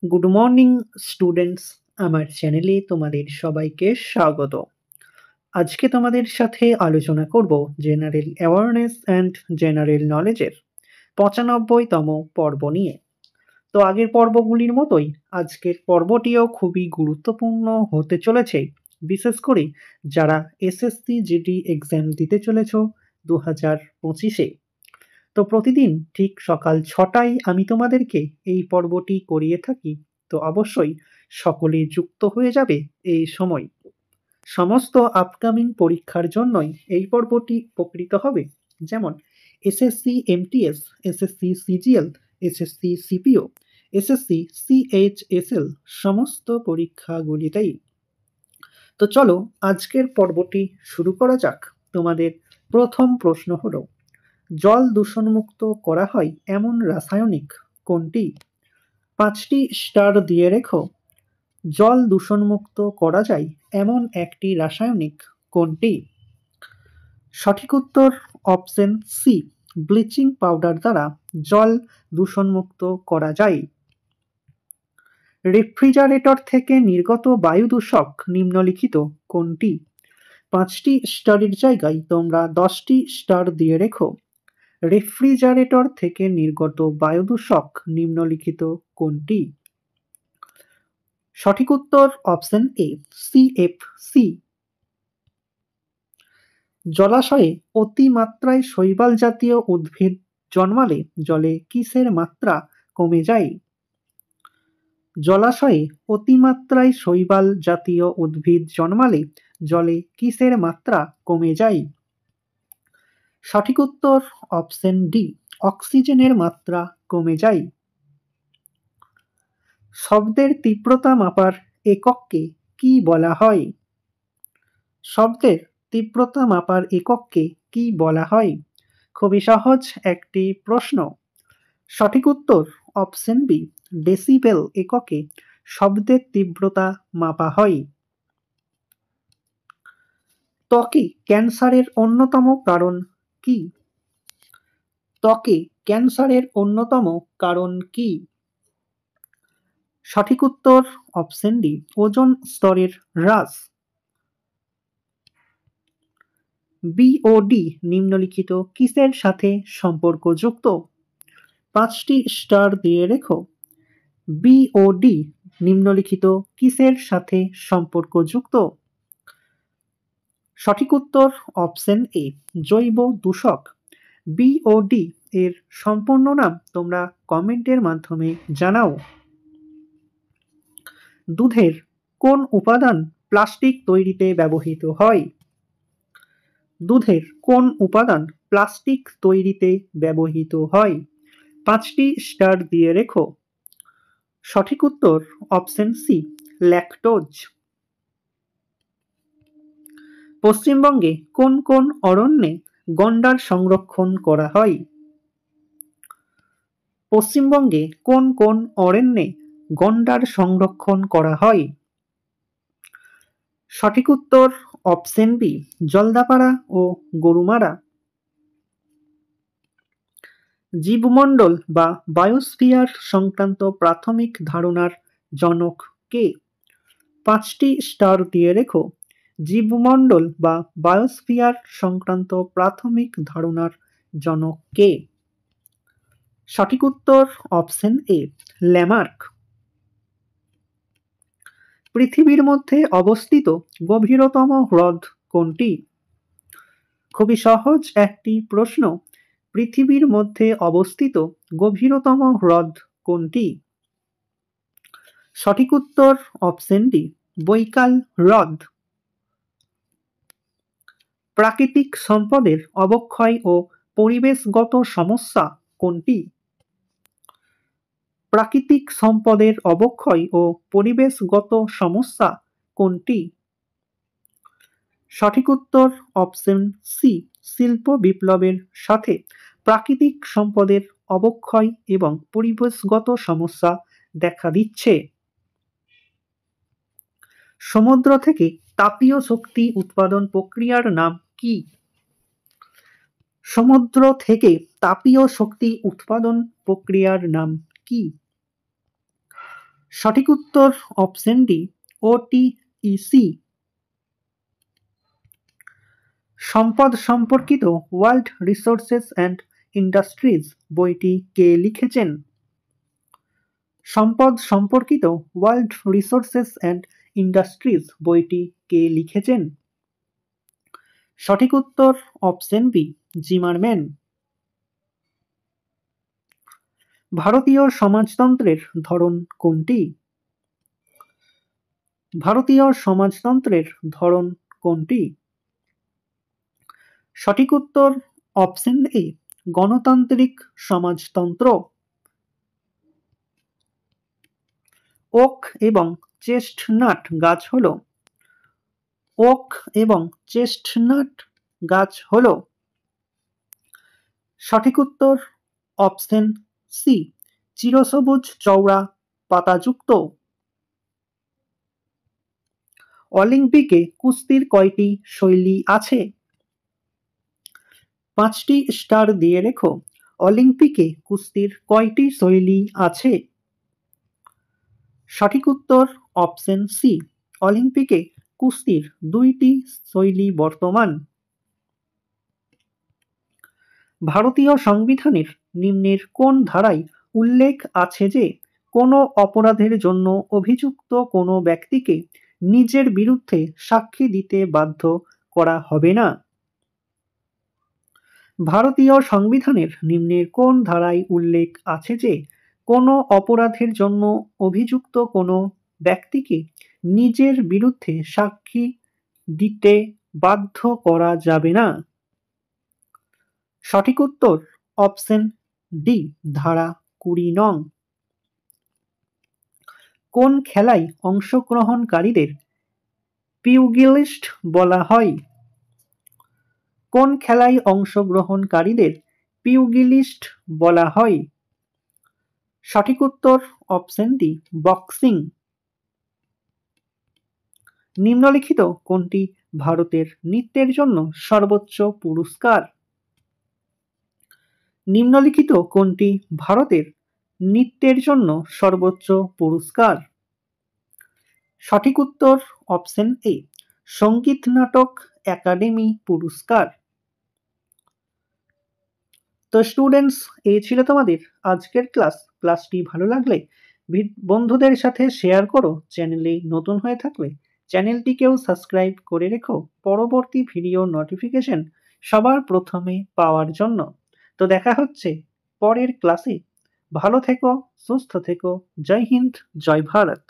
Good morning students, আমার চ্যানেলে তোমাদের সবাইকে স্বাগত। আজকে তোমাদের সাথে আলোচনা করব জেনারেল অ্যাওয়ারনেস অ্যান্ড জেনারেল নলেজের 95তম পর্ব নিয়ে। তো আগের পর্বগুলির মতোই আজকের পর্বটিও খুবই গুরুত্বপূর্ণ হতে চলেছে, বিশেষ করে যারা এসএসসি জিডি এক্সাম দিতে চলেছ 2025-এ। তো প্রতিদিন ঠিক সকাল 6টায় আমি তোমাদেরকে এই পর্বটি করিয়ে থাকি। তো অবশ্যই সকলে যুক্ত হয়ে যাবে এই সময়। সমস্ত আপকামিং পরীক্ষার জন্যই এই পর্বটি উপকৃত হবে, যেমন SSC MTS, SSC CGL, SSC CPO, SSC CHSL সমস্ত পরীক্ষাগুলিতেই। তো চলো আজকের পর্বটি শুরু করা যাক। তোমাদের প্রথম প্রশ্ন হলো, জল দূষণমুক্ত করা হয় এমন রাসায়নিক কোনটি? 5টি স্টার দিয়ে রেখো। জল দূষণমুক্ত করা যায় এমন একটি রাসায়নিক কোনটি? সঠিক উত্তর অপশন সি, ব্লিচিং পাউডার দ্বারা জল দূষণমুক্ত করা যায়। রেফ্রিজারেটর থেকে নির্গত বায়ু দূষক নিম্নলিখিত কোনটি? 5টি স্টারের জায়গায় তোমরা 10টি স্টার দিয়ে রেখো। রেফ্রিজারেটর থেকে নির্গত বায়ু দূষক নিম্নলিখিত কোনটি? সঠিক উত্তর অপশন এ, সিএফসি। জলাশয়ে অতিমাত্রায় শৈবাল জাতীয় উদ্ভিদ জন্মালে জলে কিসের মাত্রা কমে যায়? জলাশয়ে অতিমাত্রায় শৈবাল জাতীয় উদ্ভিদ জন্মালে জলে কিসের মাত্রা কমে যায়? সঠিক উত্তর অপশন ডি, অক্সিজেনের মাত্রা কমে যায়। শব্দের তীব্রতা মাপার একককে কি বলা হয়? শব্দের তীব্রতা মাপার একককে কি বলা হয়? খুবই সহজ একটি প্রশ্ন। সঠিক উত্তর অপশন বি, ডেসিবেল এককে শব্দের তীব্রতা মাপা হয়। ত্বকে ক্যান্সারের অন্যতম কারণ কি? ত্বকে ক্যান্সারের অন্যতম কারণ কি? সঠিক উত্তর অপশন ডি, ওজোন স্তরের হ্রাস। বিওডি নিম্নলিখিত কিসের সাথে সম্পর্কযুক্ত? 5টি স্টার দিয়ে রেখো। বিওডি নিম্নলিখিত কিসের সাথে সম্পর্কযুক্ত? সঠিক উত্তর অপশন এ, জৈব দূষক। বিওডি এর সম্পূর্ণ নাম তোমরা কমেন্টের মাধ্যমে জানাও। দুধের কোন উপাদান প্লাস্টিক তৈরিতে ব্যবহৃত হয়? দুধের কোন উপাদান প্লাস্টিক তৈরিতে ব্যবহৃত হয়? 5টি স্টার দিয়ে রেখো। সঠিক উত্তর অপশন সি, ল্যাকটোজ। পশ্চিমবঙ্গে কোন কোন অরণ্যে গন্ডার সংরক্ষণ করা হয়? পশ্চিমবঙ্গে কোন কোন অরণ্যে গন্ডার সংরক্ষণ করা হয়? সঠিক উত্তর অপশন বি, জলদাপাড়া ও গরুমারা। জীবমণ্ডল বা বায়োস্ফিয়ার সংক্রান্ত প্রাথমিক ধারণার জনক কে? 5টি স্টার দিয়ে রেখো। জীবমণ্ডল বা বায়োস্ফিয়ার সংক্রান্ত প্রাথমিক ধারণার জনক কে? সঠিক উত্তর অপশন এ, ল্যামার্ক। পৃথিবীর মধ্যে অবস্থিত গভীরতম হ্রদ কোনটি? খুবই সহজ একটি প্রশ্ন। পৃথিবীর মধ্যে অবস্থিত গভীরতম হ্রদ কোনটি? সঠিক উত্তর অপশন ডি, বৈকাল হ্রদ। প্রাকৃতিক সম্পদের অবক্ষয় ও পরিবেশগত সমস্যা কোনটি? প্রাকৃতিক সম্পদের অবক্ষয় ও পরিবেশগত সমস্যা কোনটি? সঠিক উত্তর অপশন সি, শিল্প বিপ্লবের সাথে প্রাকৃতিক সম্পদের অবক্ষয় এবং পরিবেশগত সমস্যা দেখা দিচ্ছে। সমুদ্র থেকে তাপীয় শক্তি উৎপাদন প্রক্রিয়ার নাম কি? সমুদ্র থেকে তাপীয় শক্তি উৎপাদন প্রক্রিয়ার নাম কি? সঠিক উত্তর অপশন ডি, OTEC। সম্পদ সম্পর্কিত ওয়ার্ল্ড রিসোর্সেস অ্যান্ড ইন্ডাস্ট্রিজ বইটি কে লিখেছেন? সম্পদ সম্পর্কিত ওয়ার্ল্ড রিসোর্সেস অ্যান্ড ইন্ডাস্ট্রিজ বইটি কে লিখেছেন? সঠিক উত্তর অপশন বি, জিমারম্যান। ভারতীয় সমাজতন্ত্রের ধরন কোনটি? ভারতীয় সমাজতন্ত্রের ধরন কোনটি? সঠিক উত্তর অপশন এ, গণতান্ত্রিক সমাজতন্ত্র। ওক এবং চেস্টনাট গাছ হলো ওক এবং চেস্টনাট গাছ হলো সঠিক উত্তর অপশন সি, চিরসবুজ চওড়া পাতাযুক্ত। অলিম্পিকে কুস্তির কয়টি শৈলী আছে? 5টি স্টার দিয়ে রেখো। অলিম্পিকে কুস্তির কয়টি শৈলী আছে? সঠিক উত্তর অপশন সি, অলিম্পিকে কুস্তির 2টি শৈলী বর্তমান। ভারতীয় সংবিধানের নিম্নের কোন ধারায় উল্লেখ আছে যে কোনো অপরাধের জন্য অভিযুক্ত কোনো ব্যক্তিকে নিজের বিরুদ্ধে সাক্ষী দিতে বাধ্য করা হবে না? ভারতীয় সংবিধানের নিম্নের কোন ধারায় উল্লেখ আছে যে কোনো অপরাধের জন্য অভিযুক্ত কোনো ব্যক্তিকে নিজের বিরুদ্ধে সাক্ষী দিতে বাধ্য করা যাবে না? সঠিক উত্তর অপশন ডি, ধারা 20 নং। কোন খেলায় অংশগ্রহণকারীদের পিউগিলিস্ট বলা হয়? কোন খেলায় অংশগ্রহণকারীদের পিউগিলিস্ট বলা হয়? সঠিক উত্তর অপশন ডি, বক্সিং। নিম্নলিখিত কোনটি ভারতের নৃত্যের জন্য সর্বোচ্চ পুরস্কার? নিম্নলিখিত কোনটি ভারতের নৃত্যের জন্য সর্বোচ্চ পুরস্কার? সঠিক উত্তর অপশন এ, সঙ্গীত নাটক একাডেমি পুরস্কার। তো স্টুডেন্টস, এই ছিল তোমাদের আজকের ক্লাসটি ভালো লাগলে বন্ধুদের সাথে শেয়ার করো। চ্যানেলে নতুন হয়ে থাকলে চ্যানেলটিকেও সাবস্ক্রাইব করে রেখো পরবর্তী ভিডিও নোটিফিকেশন সবার প্রথমে পাওয়ার জন্য। তো দেখা হচ্ছে পরের ক্লাসে। ভালো থেকো, সুস্থ থেকো। জয় হিন্দ, জয় ভারত।